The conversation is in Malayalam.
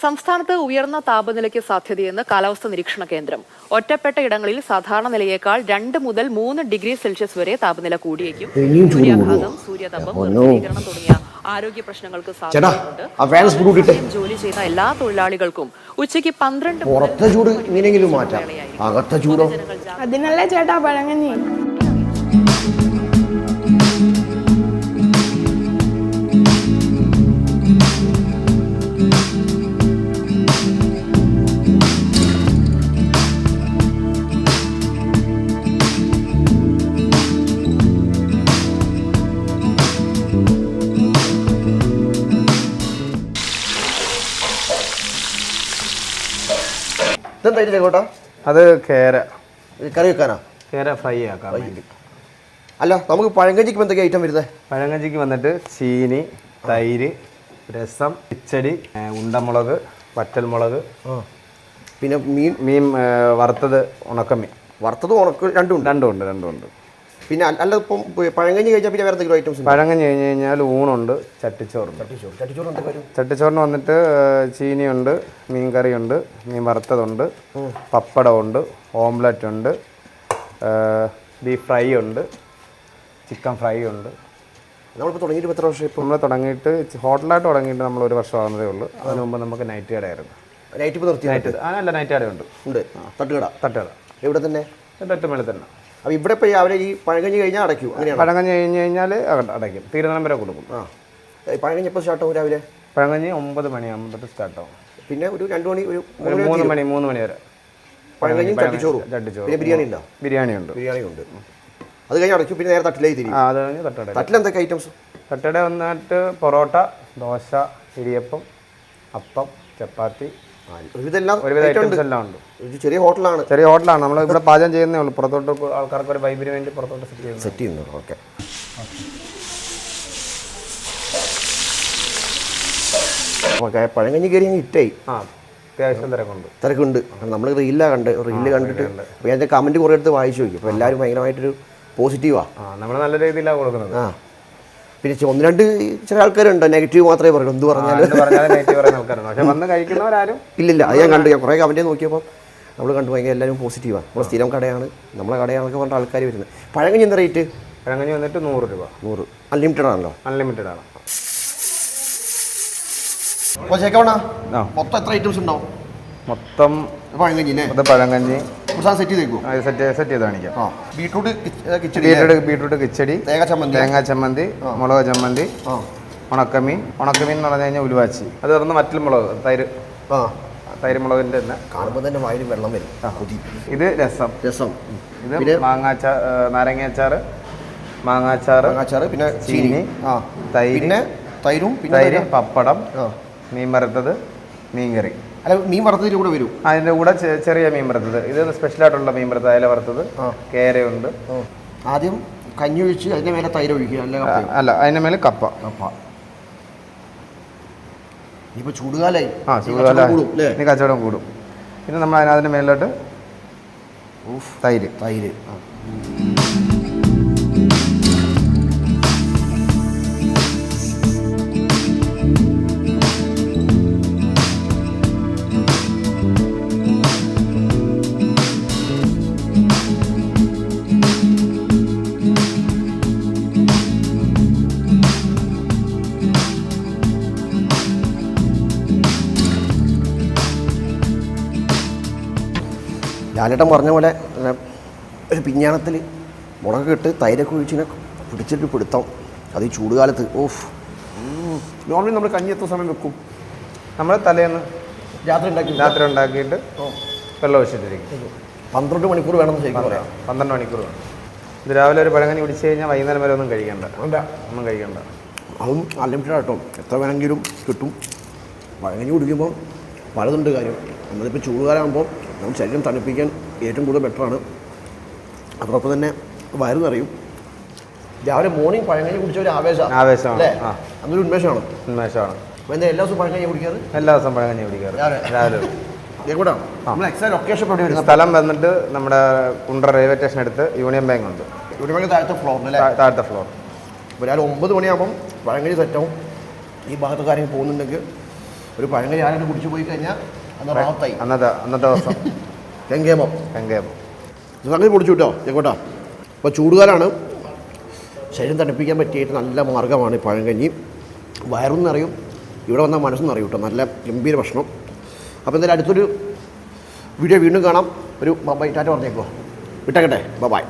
സംസ്ഥാനത്ത് ഉയർന്ന താപനിലയ്ക്ക് സാധ്യതയെന്ന് കാലാവസ്ഥാ നിരീക്ഷണ കേന്ദ്രം. ഒറ്റപ്പെട്ട ഇടങ്ങളിൽ സാധാരണ നിലയേക്കാൾ 2 മുതൽ 3 ഡിഗ്രി സെൽഷ്യസ് വരെ താപനില കൂടിയേക്കും. സൂര്യാഘാതം, സൂര്യതപം, നിർജ്ജലീകരണം തുടങ്ങിയ ആരോഗ്യ പ്രശ്നങ്ങൾക്ക് സാധ്യതയുണ്ട്. ജോലി ചെയ്യുന്ന എല്ലാ തൊഴിലാളികൾക്കും ഉച്ചയ്ക്ക് 12 പുറത്തെ ചൂട് ഇങ്ങനെയെങ്കിലും മാറ്റാം, അകത്തെ ചൂടോ? അതിനല്ലേ ചേട്ടാ പഴങ്ങഞ്ഞി. ഇതെന്താ? അത് കേര കറി വെക്കാനാ? കേര ഫ്രൈ ആക്കാൻ വേണ്ടി. അല്ല, നമുക്ക് പഴങ്കഞ്ചിക്ക് എന്തൊക്കെ ഐറ്റം വരുന്നത്? പഴങ്കഞ്ചിക്ക് വന്നിട്ട് ചീനി, തൈര്, രസം, കിച്ചടി, ഉണ്ടമുളക്, വറ്റൽമുളക്, പിന്നെ മീൻ വറുത്തത്, ഉണക്കമീൻ. വറുത്തത് ഉണക്ക രണ്ടുമുണ്ട്. പിന്നെ അല്ല, ഇപ്പം പഴങ്കഞ്ഞി കഴിച്ചാൽ പിന്നെ വേറെ എന്തെങ്കിലും ഐറ്റംസ്? പഴങ്കഞ്ഞി കഴിഞ്ഞ് കഴിഞ്ഞാൽ ഊണുണ്ട്, ചട്ടിച്ചോറുണ്ട്. ചട്ടിച്ചോറിന് വന്നിട്ട് ചീനിയുണ്ട്, മീൻ കറിയുണ്ട്, മീൻ വറുത്തതുണ്ട്, പപ്പടമുണ്ട്, ഓംലെറ്റ് ഉണ്ട്, ബീഫ് ഫ്രൈ ഉണ്ട്, ചിക്കൻ ഫ്രൈ ഉണ്ട്. നമ്മളിപ്പോൾ തുടങ്ങിയിട്ട് എത്ര വർഷം? ഇപ്പോൾ നമ്മൾ തുടങ്ങിയിട്ട് ഹോട്ടലായിട്ട് തുടങ്ങിയിട്ട് നമ്മൾ 1 വർഷം ആകുന്നതേ ഉള്ളൂ. അതിന് മുമ്പ് നമുക്ക് നൈറ്റ് കടയായിരുന്നു. നൈറ്റ് ഇപ്പോൾ നിർത്തി? അല്ല, നൈറ്റ് കടയുണ്ട്. തട്ടുകട ഇവിടെ തന്നെ? ഒറ്റമേളിൽ തന്നെ. അപ്പോൾ ഇവിടെ ഇപ്പോൾ അവരെ ഈ പഴങ്കഞ്ഞി കഴിഞ്ഞാൽ അടയ്ക്കും? അങ്ങനെയാണ്? പഴങ്കഞ്ഞി കഴിഞ്ഞ് കഴിഞ്ഞാൽ അടയ്ക്കും, തീരുന്നതിനും വരെ കൊടുക്കും. പഴങ്കഞ്ഞി എപ്പോൾ സ്റ്റാർട്ടാവും? രാവിലെ പഴങ്കഞ്ഞി 9 മണിയാകുമ്പോൾ തൊട്ട് സ്റ്റാർട്ടാവും. പിന്നെ ഒരു 2 മണി, ഒരു 3 മണി വരെ പഴങ്കഞ്ഞിയും ചട്ടിച്ചോറും. പിന്നെ ബിരിയാണി ഉണ്ടോ? ബിരിയാണി ഉണ്ട്. അത് കഴിഞ്ഞ് അടയ്ക്കും. പിന്നെ നേരെ തട്ടിലേക്ക് തിരിയും? അത് കഴിഞ്ഞ് തട്ടട. തട്ടിൽ എന്തൊക്കെ ഐറ്റംസ്? തട്ടട വന്നിട്ട് പൊറോട്ട, ദോശ, ഇടിയപ്പം, അപ്പം, ചപ്പാത്തി, ഒരുവിധ ഐറ്റംസ് എല്ലാം ഉണ്ട്. ചെറിയ ഹോട്ടലാണ്? ചെറിയ ഹോട്ടലാണ്. നമ്മൾ ഇവിടെ പാചകം ചെയ്യുന്നേ ഉള്ളൂ. പുറത്തോട്ട് ആൾക്കാർക്ക് ഒരു വൈബിന് വേണ്ടി പുറത്തോട്ട് സെറ്റ് ചെയ്യുന്നു. ഓക്കെ. പഴങ്കഞ്ഞി കയറി ഹിറ്റായി. അത്യാവശ്യം തിരക്കുണ്ട്. നമ്മൾ റീല് കണ്ടിട്ട് അപ്പോൾ ഞാൻ കമൻറ്റ് കുറേ എടുത്ത് വായിച്ചു നോക്കി. അപ്പോൾ എല്ലാവരും ഭയങ്കരമായിട്ടൊരു പോസിറ്റീവാണ്. നമ്മൾ നല്ല രീതിയിലാണ് കൊടുക്കുന്നത്. പിന്നെ 1-2 ചില ആൾക്കാരുണ്ട് നെഗറ്റീവ് മാത്രമേ പറയൂ. എന്ത് പറഞ്ഞാലും വന്ന് കഴിക്കുന്നവരാരും ഇല്ലില്ല. അത് ഞാൻ കണ്ടു. ഞാൻ കുറേ കമൻറ്റ് നോക്കിയപ്പോൾ നമ്മൾ കണ്ടു ഭയങ്കര എല്ലാവരും പോസിറ്റീവാണ്. നമ്മുടെ സ്ഥിരം കടയാണ്, നമ്മളെ കടയാണെന്നൊക്കെ പറഞ്ഞ ആൾക്കാർ വരുന്നത്. പഴങ്കഞ്ഞി എന്താ റേറ്റ്? പഴങ്കഞ്ഞി വന്നിട്ട് 100 രൂപ. 100. അൺലിമിറ്റഡ് ആണല്ലോ? അൺലിമിറ്റഡ് ആണ്. അപ്പോൾ ചേക്കവണ മൊത്തം എത്ര ഐറ്റംസ് ഉണ്ടാവും? മൊത്തം പഴങ്കഞ്ഞി പഴങ്കഞ്ഞി സെറ്റ് ചെയ്തേക്കും. സെറ്റ് ചെയ്ത് കാണിക്കാം. ബീട്രൂട്ട് കിച്ചടി, തേങ്ങാ ചമ്മന്തി, മുളക് ചമ്മന്തി, ഉണക്കമീൻ എന്ന് പറഞ്ഞു കഴിഞ്ഞാൽ ഉലുവാച്ചി. അത് പറഞ്ഞ വറ്റൽ മുളക്, തൈര് മുളകിൻ്റെ തന്നെ. കാണുമ്പോൾ തന്നെ വായിൽ വെള്ളം വരും. ഇത് രസം. ഇത് നാരങ്ങാച്ചാറ്, മാങ്ങാച്ചാറ്, പിന്നെ ചീനി, തൈര്, പപ്പടം, മീൻ വറുത്തത്, മീൻ കറി. അല്ല, മീൻ വറുത്തതിൻ്റെ കൂടെ വരും? അതിൻ്റെ കൂടെ ചെറിയ മീൻ വറുത്തത്. ഇത് സ്പെഷ്യലായിട്ടുള്ള മീൻ വറുത്തത്, അയല വറുത്തത്, കേരയുണ്ട്. ആദ്യം കഞ്ഞി ഒഴിച്ച് അതിൻ്റെ മേലെ തൈര് ഒഴിക്കുക? അല്ല, അതിൻ്റെ മേലെ കപ്പ. ഇപ്പോൾ ചൂടുകാലായി. ചൂടുകാലം ഇനി കച്ചവടം കൂടും. പിന്നെ നമ്മൾ അതിൻ്റെ മേലോട്ട് തൈര്. ലാലേട്ടൻ പറഞ്ഞ പോലെ ഒരു പിഞ്ഞാണത്തിൽ മുളക് ഇട്ട് തൈരൊക്കെ ഒഴിച്ചിനെ പിടിച്ചിട്ട് പിടുത്തം. അത് ഈ ചൂടുകാലത്ത്. നോർമലി നമ്മൾ കഞ്ഞി എത്ര സമയം വെക്കും? നമ്മൾ തലേന്ന് രാത്രി ഉണ്ടാക്കിയിട്ട് വെള്ളം ഒഴിച്ചിട്ടിരിക്കും. 12 മണിക്കൂർ വേണമെന്ന് ശരിക്കും പറയാം. 12 മണിക്കൂർ വേണം. ഇത് രാവിലെ ഒരു പഴങ്കഞ്ഞി കുടിച്ച് കഴിഞ്ഞാൽ വൈകുന്നേരം വരെ ഒന്നും കഴിക്കണ്ട. അതും അൺലിമിറ്റഡ് ആട്ടോ, എത്ര വേണമെങ്കിലും കിട്ടും. പഴങ്കഞ്ഞി കുടിക്കുമ്പോൾ പലതുണ്ട് കാര്യം. നമ്മളിപ്പോൾ ചൂടുകാലമാകുമ്പോൾ നമ്മൾ ശരീരം തണുപ്പിക്കാൻ ഏറ്റവും കൂടുതൽ ബെറ്ററാണ്. അതോടൊപ്പം തന്നെ വയറ് നിറയും. രാവിലെ മോർണിംഗ് പഴങ്കഞ്ഞി കുടിച്ച ഒരു ആവേശമാണ് അല്ലേ? അതൊരു ഉന്മേഷമാണ്. അപ്പോൾ എന്താ എല്ലാ ദിവസവും പഴങ്കഞ്ഞി കുടിക്കാറ്? എല്ലാ ദിവസവും പഴങ്കഞ്ഞി കുടിക്കാറ് രാവിലെ. നമ്മൾ എക്സാക്ട് ലൊക്കേഷൻ എവിടെ വരുന്നത്? സ്ഥലം വന്നിട്ട് നമ്മുടെ കുണ്ട്ര റെയിൽവേ സ്റ്റേഷൻ അടുത്ത് യൂണിയൻ ബാങ്ക് ഉണ്ട്. യൂണിയൻ ബാങ്ക് താഴത്തെ ഫ്ലോർ. അപ്പോൾ രാവിലെ 9 മണിയാകുമ്പം പഴങ്കഞ്ഞി സെറ്റാവും. ഈ ഭാഗത്ത് കാര്യങ്ങൾ പോകുന്നുണ്ടെങ്കിൽ ഒരു പഴങ്കഞ്ഞി ആരെങ്കിലും കുടിച്ചു പോയി കഴിഞ്ഞാൽ അന്ന് റാത്തായി അന്നത്തെ ദിവസം കെങ്കേമം കെങ്കേമം സംഗതി പൊടിച്ചു കിട്ടോ ചെക്കോട്ടാ. അപ്പോൾ ചൂടുകാലാണ്, ശരീരം തണുപ്പിക്കാൻ പറ്റിയിട്ട് നല്ല മാർഗ്ഗമാണ് ഈ പഴങ്കഞ്ഞി. വയറും നിറയും, ഇവിടെ വന്നാൽ മനസ്സും നിറയും കേട്ടോ. നല്ല ഗംഭീര ഭക്ഷണം. അപ്പോൾ എന്തായാലും അടുത്തൊരു വീഡിയോ വീണ്ടും കാണാം. ഒരു ബൈ ടാറ്റ പറഞ്ഞേക്കോ, വിട്ടേക്കട്ടെ, ബൈ.